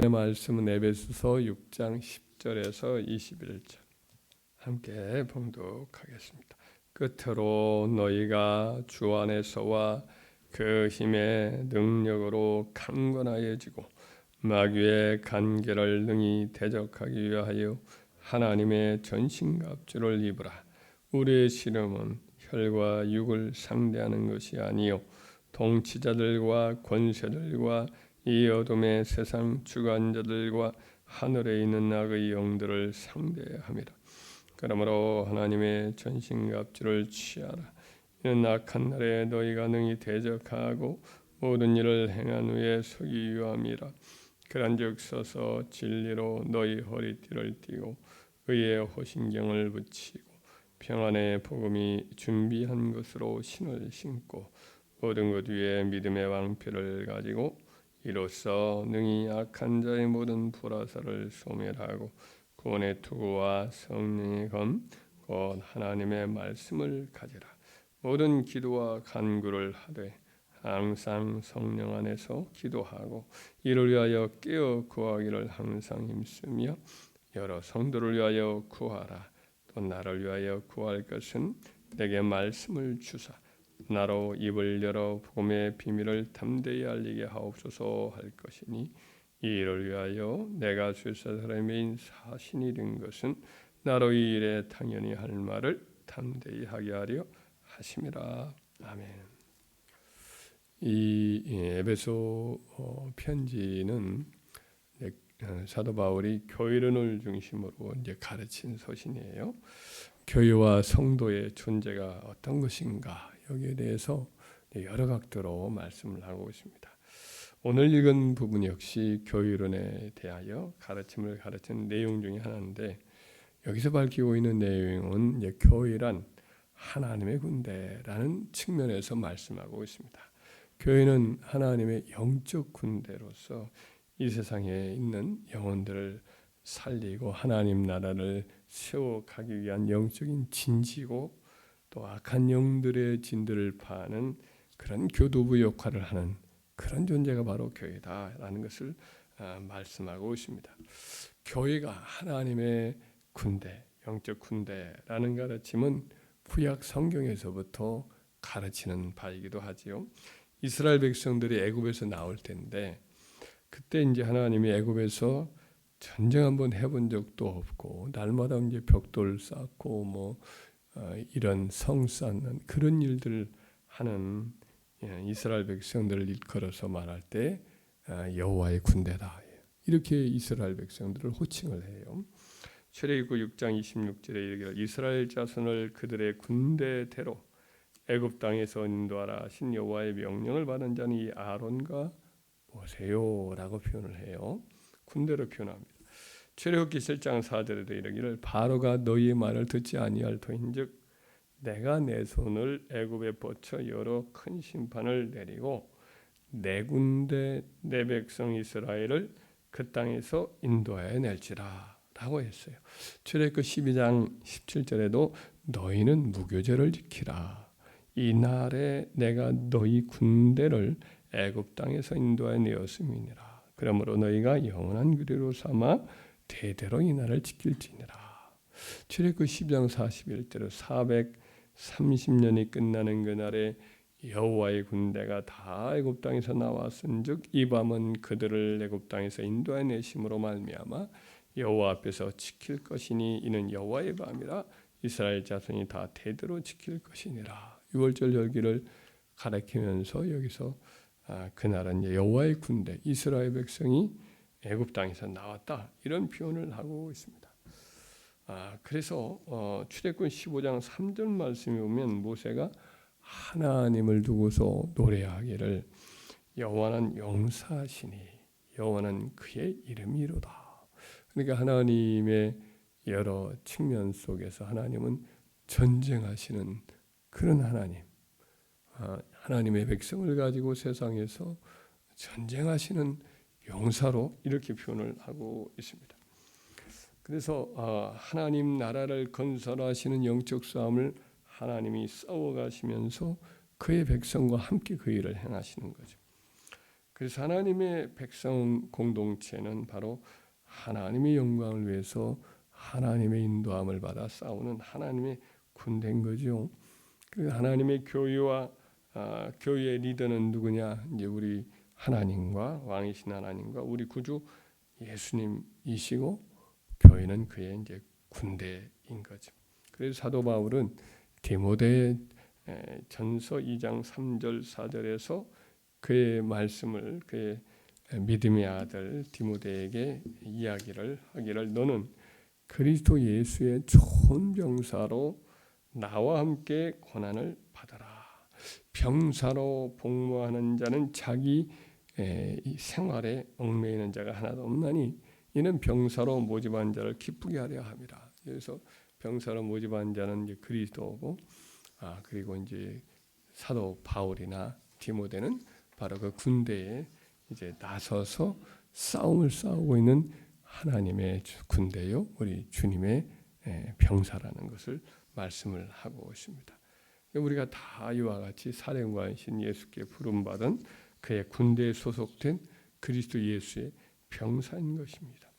말씀은 에베소서 6장 10절에서 21절 함께 봉독하겠습니다. 끝으로 너희가 주 안에서와 그 힘의 능력으로 강건하여지고 마귀의 간계를 능히 대적하기 위하여 하나님의 전신갑주를 입으라. 우리의 씨름은 혈과 육을 상대하는 것이 아니요 통치자들과 권세들과 이 어둠의 세상 주관자들과 하늘에 있는 악의 영들을 상대함이라. 그러므로 하나님의 전신갑주를 취하라. 이는 악한 날에 너희가 능히 대적하고 모든 일을 행한 후에 서기 위함이라. 그런즉 서서 진리로 너희 허리띠를 띠고 의의 호신경을 붙이고 평안의 복음이 준비한 것으로 신을 신고 모든 것 위에 믿음의 왕패를 가지고 이로써 능히 악한 자의 모든 불화살을 소멸하고 구원의 투구와 성령의 검 곧 하나님의 말씀을 가지라. 모든 기도와 간구를 하되 항상 성령 안에서 기도하고 이를 위하여 깨어 구하기를 항상 힘쓰며 여러 성도를 위하여 구하라. 또 나를 위하여 구할 것은 내게 말씀을 주사 나로 입을 열어 복음의 비밀을 담대히 알리게 하옵소서 할 것이니 이 일을 위하여 내가 주사사람인 사신이 된 것은 나로 이 일에 당연히 할 말을 담대히 하게 하려 하심이라. 아멘. 이 에베소 편지는 사도 바울이 교회론을 중심으로 이제 가르친 서신이에요. 교회와 성도의 존재가 어떤 것인가 여기에 대해서 여러 각도로 말씀을 하고 있습니다. 오늘 읽은 부분 역시 교회론에 대하여 가르침을 가르치는 내용 중에 하나인데 여기서 밝히고 있는 내용은 이제 교회란 하나님의 군대라는 측면에서 말씀하고 있습니다. 교회는 하나님의 영적 군대로서 이 세상에 있는 영혼들을 살리고 하나님 나라를 세워가기 위한 영적인 진지고 또 악한 영들의 진들을 파는 그런 교도부 역할을 하는 그런 존재가 바로 교회다라는 것을 말씀하고 있습니다. 교회가 하나님의 군대, 영적 군대라는 가르침은 구약 성경에서부터 가르치는 바이기도 하지요. 이스라엘 백성들이 애굽에서 나올 텐데 그때 이제 하나님이 애굽에서 전쟁 한번 해본 적도 없고 날마다 이제 벽돌 쌓고 이런 성 쌓는 그런 일들을 하는 이스라엘 백성들을 일컬어서 말할 때 여호와의 군대다 이렇게 이스라엘 백성들을 호칭을 해요. 출애굽기 6장 26절에 이르기를 이스라엘 자손을 그들의 군대대로 애굽 땅에서 인도하라 하신 여호와의 명령을 받은 자는 이 아론과 모세요라고 표현을 해요. 군대로 표현합니다. 출애굽기 7장 4절에도 이르기를 바로가 너희의 말을 듣지 아니할 터인즉 내가 내 손을 애굽에 뻗쳐 여러 큰 심판을 내리고 내 군대 내 백성 이스라엘을 그 땅에서 인도하여 낼지라 라고 했어요. 출애굽기 12장 17절에도 너희는 무교제를 지키라. 이날에 내가 너희 군대를 애굽 땅에서 인도하여 내었음이니라. 그러므로 너희가 영원한 규례로 삼아 대대로 이 날을 지킬지니라. 출애굽기 12장 41절에 430년이 끝나는 그날에 여호와의 군대가 다 애굽 땅에서 나왔은즉 이 밤은 그들을 애굽 땅에서 인도하여 내심으로 말미암아 여호와 앞에서 지킬 것이니 이는 여호와의 밤이라 이스라엘 자손이 다 대대로 지킬 것이니라. 유월절 절기를 가리키면서 여기서 그날은 여호와의 군대 이스라엘 백성이 애굽 땅에서 나왔다 이런 표현을 하고 있습니다. 그래서 출애굽기 15장 3절 말씀에 보면 모세가 하나님을 두고서 노래하기를 여호와는 용사하시니 여호와는 그의 이름이로다. 그러니까 하나님의 여러 측면 속에서 하나님은 전쟁하시는 그런 하나님, 하나님의 백성을 가지고 세상에서 전쟁하시는 용사로 이렇게 표현을 하고 있습니다. 그래서 하나님 나라를 건설하시는 영적 싸움을 하나님이 싸워가시면서 그의 백성과 함께 그 일을 행하시는 거죠. 그래서 하나님의 백성 공동체는 바로 하나님의 영광을 위해서 하나님의 인도함을 받아 싸우는 하나님의 군대인 거죠. 그 하나님의 교회와 교회의 리더는 누구냐? 이제 우리 하나님과 왕이신 하나님과 우리 구주 예수님이시고 교회는 그의 이제 군대인 거죠. 그래서 사도 바울은 디모데 전서 2장 3절 4절에서 그의 말씀을 그의 믿음의 아들 디모데에게 이야기를 하기를 너는 그리스도 예수의 좋은 병사로 나와 함께 고난을 받아라. 병사로 복무하는 자는 자기 생활에 얽매이는 자가 하나도 없나니 이는 병사로 모집한 자를 기쁘게 하려 함이라. 그래서 병사로 모집한 자는 이제 그리스도고, 그리고 이제 사도 바울이나 디모데는 바로 그 군대에 이제 나서서 싸움을 싸우고 있는 하나님의 군대요, 우리 주님의 병사라는 것을 말씀을 하고 있습니다. 우리가 다 이와 같이 사령관이신 예수께 부름받은 그의 군대에 소속된 그리스도 예수의 병사인 것입니다.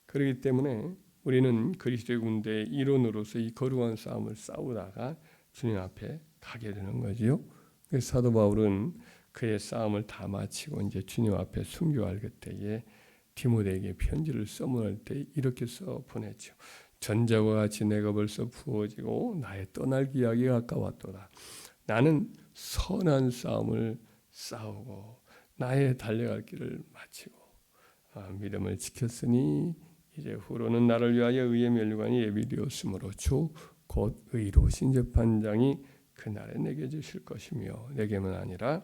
그렇기 때문에 우리는 그리스도의 군대의 일원으로서 이 거룩한 싸움을 싸우다가 주님 앞에 가게 되는 거지요. 그래서 사도 바울은 그의 싸움을 다 마치고 이제 주님 앞에 순교할 그때에 디모데에게 편지를 써보낼 때 이렇게 써 보냈죠. 전자와 같이 내가 벌써 부어지고 나의 떠날 기약이 가까웠도다. 나는 선한 싸움을 싸우고 나의 달려갈 길을 마치고 믿음을 지켰으니 이제 후로는 나를 위하여 의의 면류관이 예비되었으므로 주 곧 의로우신 재판장이 그날에 내게 주실 것이며 내게만 아니라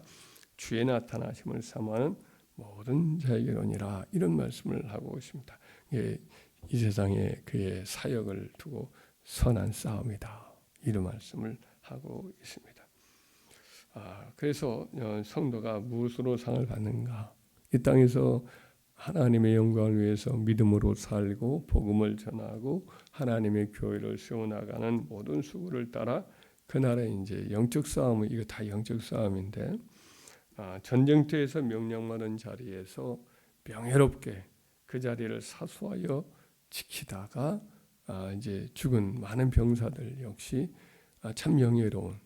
주의 나타나심을 사모하는 모든 자에게로니라. 이런 말씀을 하고 있습니다. 이 세상에 그의 사역을 두고 선한 싸움이다. 이런 말씀을 하고 있습니다. 그래서 성도가 무엇으로 상을 받는가? 이 땅에서 하나님의 영광을 위해서 믿음으로 살고 복음을 전하고 하나님의 교회를 세워나가는 모든 수고를 따라 그날에 이제 영적 싸움, 이거 다 영적 싸움인데 전쟁터에서 명령받은 자리에서 명예롭게 그 자리를 사수하여 지키다가 이제 죽은 많은 병사들 역시 참 명예로운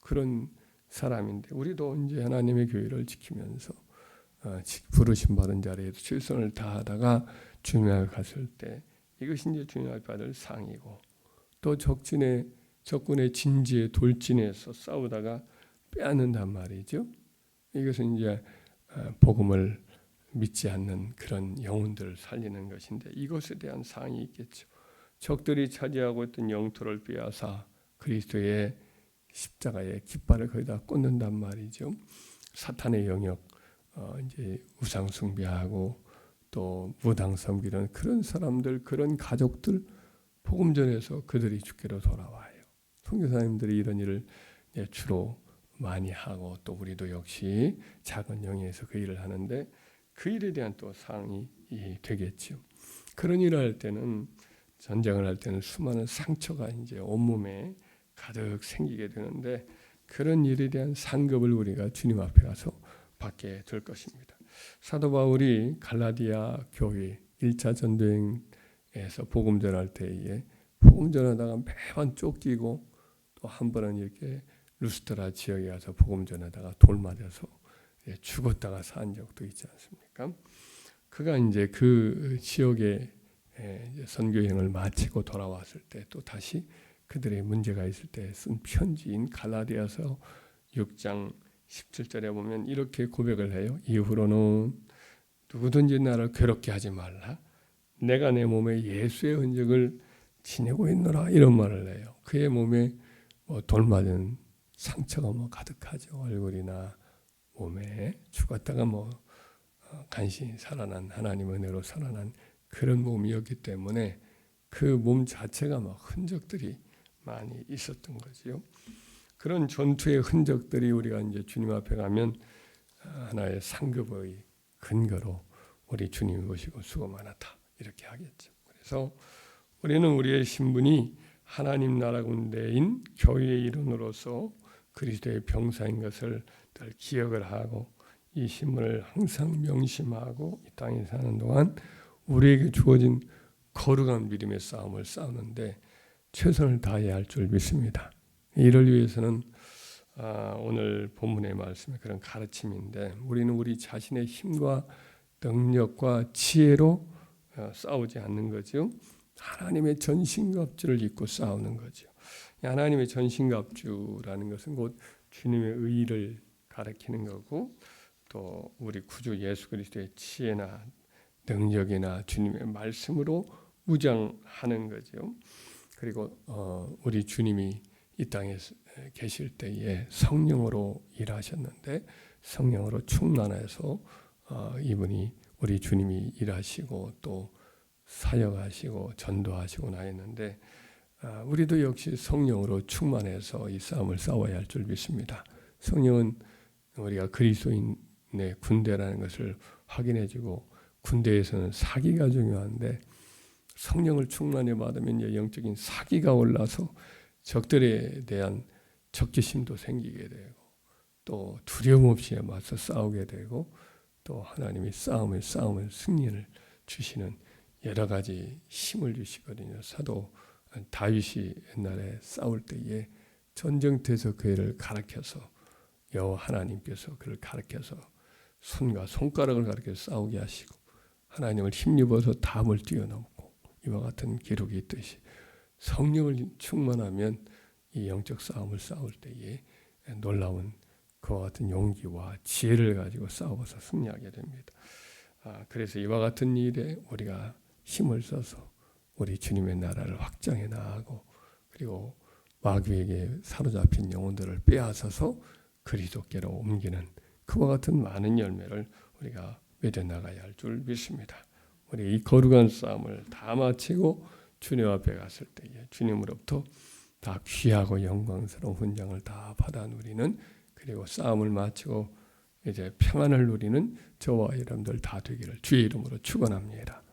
그런 사람인데 우리도 이제 하나님의 교회를 지키면서 부르심 받은 자리에서 최선을 다하다가 주님 앞에 갔을 때 이것이 이제 주님 앞에 받을 상이고 또 적군의 진지에 돌진해서 싸우다가 빼앗는단 말이죠. 이것은 이제 복음을 믿지 않는 그런 영혼들을 살리는 것인데 이것에 대한 상이 있겠죠. 적들이 차지하고 있던 영토를 빼앗아 그리스도의 십자가의 깃발을 거기다 꽂는단 말이죠. 사탄의 영역, 이제 우상 숭배하고 또 무당 섬기는 그런 사람들, 그런 가족들 복음 전해서 그들이 주께로 돌아와요. 선교사님들이 이런 일을 주로 많이 하고 또 우리도 역시 작은 영역에서 그 일을 하는데 그 일에 대한 또 상이 되겠죠. 그런 일을 할 때는 전쟁을 할 때는 수많은 상처가 이제 온몸에 가득 생기게 되는데 그런 일에 대한 상급을 우리가 주님 앞에 가서 받게 될 것입니다. 사도 바울이 갈라디아 교회 1차 전도행에서 복음 전할 때에 복음 전하다가 매번 쫓기고 또 한 번은 이렇게 루스트라 지역에 가서 복음 전하다가 돌 맞아서 죽었다가 산 적도 있지 않습니까? 그가 이제 그 지역에 선교행을 마치고 돌아왔을 때 또 다시 그들의 문제가 있을 때 쓴 편지인 갈라디아서 6장 17절에 보면 이렇게 고백을 해요. 이후로는 누구든지 나를 괴롭게 하지 말라. 내가 내 몸에 예수의 흔적을 지니고 있노라. 이런 말을 해요. 그의 몸에 돌 맞은 상처가 가득하죠. 얼굴이나 몸에 죽었다가 간신히 살아난 하나님의 은혜로 살아난 그런 몸이었기 때문에 그 몸 자체가 흔적들이 많이 있었던 거지요. 그런 전투의 흔적들이 우리가 이제 주님 앞에 가면 하나의 상급의 근거로 우리 주님이 보시고 수고 많았다 이렇게 하겠죠. 그래서 우리는 우리의 신분이 하나님 나라 군대인 교회의 일원으로서 그리스도의 병사인 것을 늘 기억을 하고 이 신문을 항상 명심하고 이 땅에 사는 동안 우리에게 주어진 거룩한 믿음의 싸움을 싸우는데 최선을 다해야 할 줄 믿습니다. 이를 위해서는 오늘 본문의 말씀의 그런 가르침인데 우리는 우리 자신의 힘과 능력과 지혜로 싸우지 않는 거죠. 하나님의 전신갑주를 입고 싸우는 거죠. 하나님의 전신갑주라는 것은 곧 주님의 의를 가리키는 거고 또 우리 구주 예수 그리스도의 지혜나 능력이나 주님의 말씀으로 무장하는 거죠. 그리고 우리 주님이 이 땅에 계실 때에 성령으로 일하셨는데 성령으로 충만해서 이분이 우리 주님이 일하시고 또 사역하시고 전도하시고 나였는데 우리도 역시 성령으로 충만해서 이 싸움을 싸워야 할 줄 믿습니다. 성령은 우리가 그리스도인의 군대라는 것을 확인해주고 군대에서는 사기가 중요한데 성령을 충만히 받으면 영적인 사기가 올라서 적들에 대한 적개심도 생기게 되고 또 두려움 없이 맞서 싸우게 되고 또 하나님이 싸움을 승리를 주시는 여러 가지 힘을 주시거든요. 사도 다윗이 옛날에 싸울 때에 전쟁터에서 그를 가르쳐서 여호와 하나님께서 그를 가르쳐서 손과 손가락을 가르쳐서 싸우게 하시고 하나님을 힘입어서 담을 뛰어넘고 이와 같은 기록이 있듯이 성령을 충만하면 이 영적 싸움을 싸울 때에 놀라운 그와 같은 용기와 지혜를 가지고 싸워서 승리하게 됩니다. 그래서 이와 같은 일에 우리가 힘을 써서 우리 주님의 나라를 확장해 나가고 그리고 마귀에게 사로잡힌 영혼들을 빼앗아서 그리스도께로 옮기는 그와 같은 많은 열매를 우리가 맺어 나가야 할 줄 믿습니다. 우리 이 거룩한 싸움을 다 마치고 주님 앞에 갔을 때에 주님으로부터 다 귀하고 영광스러운 훈장을 다 받아 누리는 그리고 싸움을 마치고 이제 평안을 누리는 저와 여러분들 다 되기를 주의 이름으로 축원합니다.